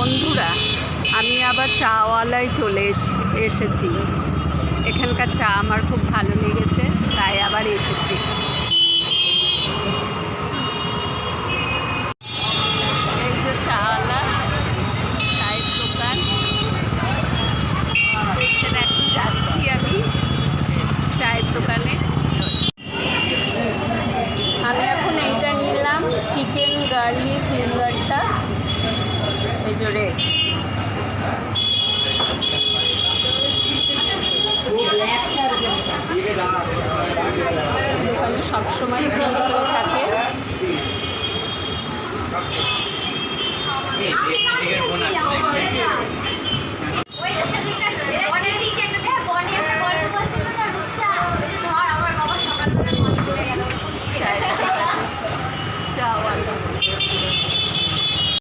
বন্ধুরা, আমি আবার চাওয়ালায় চলে এসেছি। এখানকার চা আমার খুব ভালো লেগেছে, তাই আবার এসেছি। এই যে চাওয়ালা, চায়ের দোকান দেখছেন। এখন যাচ্ছি আমি চায়ের দোকানে। আমি এখন এইটা নিলাম, চিকেন গার্লিক ফিঙ্গারটা, এই জোরে। দোকানে সবসময় ভিড় হয়ে থাকে।